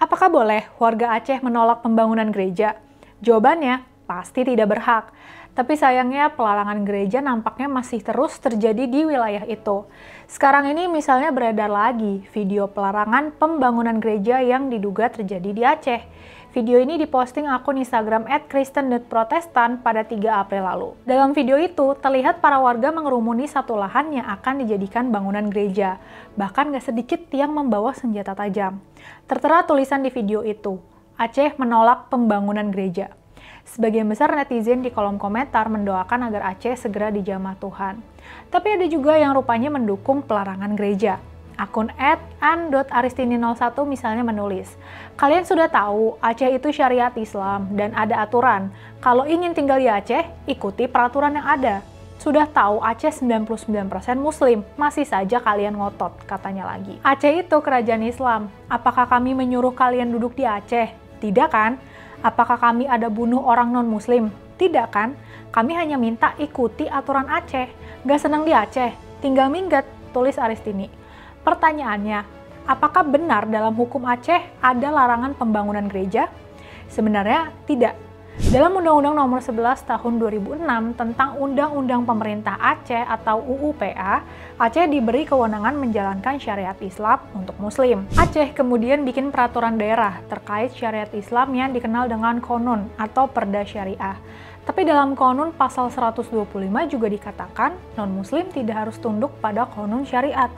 Apakah boleh warga Aceh menolak pembangunan gereja? Jawabannya, pasti tidak berhak. Tapi sayangnya pelarangan gereja nampaknya masih terus terjadi di wilayah itu. Sekarang ini misalnya beredar lagi video pelarangan pembangunan gereja yang diduga terjadi di Aceh. Video ini diposting akun Instagram @kristen.protestan pada 3 April lalu. Dalam video itu, terlihat para warga mengerumuni satu lahan yang akan dijadikan bangunan gereja. Bahkan gak sedikit yang membawa senjata tajam. Tertera tulisan di video itu, Aceh menolak pembangunan gereja. Sebagian besar netizen di kolom komentar mendoakan agar Aceh segera dijamah Tuhan. Tapi ada juga yang rupanya mendukung pelarangan gereja. Akun @an.aristini01 misalnya menulis, kalian sudah tahu Aceh itu syariat Islam dan ada aturan. Kalau ingin tinggal di Aceh, ikuti peraturan yang ada. Sudah tahu Aceh 99% Muslim, masih saja kalian ngotot, katanya lagi. Aceh itu kerajaan Islam. Apakah kami menyuruh kalian duduk di Aceh? Tidak kan? Apakah kami ada bunuh orang non-Muslim? Tidak kan? Kami hanya minta ikuti aturan Aceh. Gak senang di Aceh? Tinggal minggat, tulis Aristini. Pertanyaannya, apakah benar dalam hukum Aceh ada larangan pembangunan gereja? Sebenarnya tidak. Dalam Undang-Undang Nomor 11 Tahun 2006 tentang Undang-Undang Pemerintah Aceh atau UUPA, Aceh diberi kewenangan menjalankan syariat Islam untuk Muslim. Aceh kemudian bikin peraturan daerah terkait syariat Islam yang dikenal dengan Konun atau Perda Syariah. Tapi dalam Konun pasal 125 juga dikatakan non-Muslim tidak harus tunduk pada Konun syariat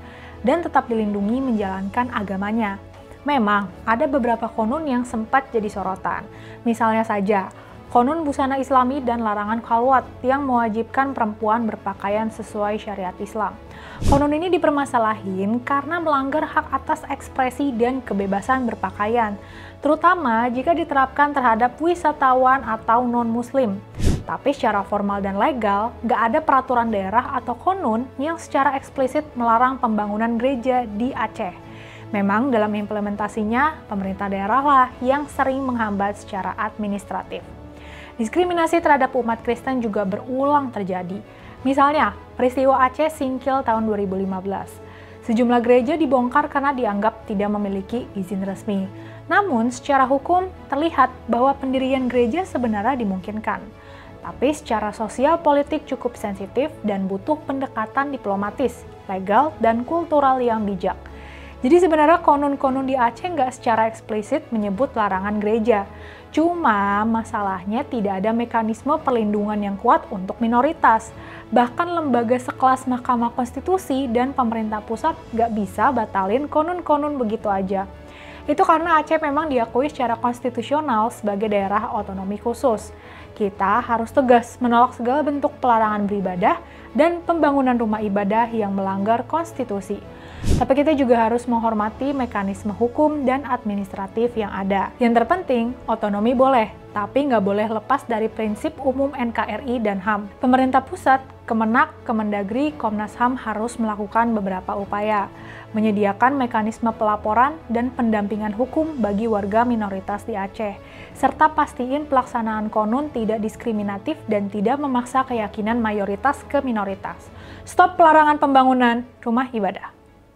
dan tetap dilindungi menjalankan agamanya. Memang ada beberapa konun yang sempat jadi sorotan. Misalnya saja, konun busana Islami dan larangan khalwat yang mewajibkan perempuan berpakaian sesuai syariat Islam. Konun ini dipermasalahin karena melanggar hak atas ekspresi dan kebebasan berpakaian, terutama jika diterapkan terhadap wisatawan atau non-Muslim. Tapi secara formal dan legal, nggak ada peraturan daerah atau konun yang secara eksplisit melarang pembangunan gereja di Aceh. Memang dalam implementasinya, pemerintah daerah lah yang sering menghambat secara administratif. Diskriminasi terhadap umat Kristen juga berulang terjadi. Misalnya, peristiwa Aceh Singkil tahun 2015. Sejumlah gereja dibongkar karena dianggap tidak memiliki izin resmi. Namun, secara hukum terlihat bahwa pendirian gereja sebenarnya dimungkinkan. Tapi secara sosial politik cukup sensitif dan butuh pendekatan diplomatis, legal, dan kultural yang bijak. Jadi sebenarnya konun-konun di Aceh nggak secara eksplisit menyebut larangan gereja. Cuma masalahnya tidak ada mekanisme perlindungan yang kuat untuk minoritas. Bahkan lembaga sekelas Mahkamah Konstitusi dan pemerintah pusat nggak bisa batalin konun-konun begitu aja. Itu karena Aceh memang diakui secara konstitusional sebagai daerah otonomi khusus. Kita harus tegas menolak segala bentuk pelarangan beribadah dan pembangunan rumah ibadah yang melanggar konstitusi. Tapi kita juga harus menghormati mekanisme hukum dan administratif yang ada. Yang terpenting, otonomi boleh, tapi nggak boleh lepas dari prinsip umum NKRI dan HAM. Pemerintah pusat, Kemenak, Kemendagri, Komnas HAM harus melakukan beberapa upaya, menyediakan mekanisme pelaporan dan pendampingan hukum bagi warga minoritas di Aceh, serta pastiin pelaksanaan konun tidak diskriminatif dan tidak memaksa keyakinan mayoritas ke minoritas. Stop pelarangan pembangunan rumah ibadah.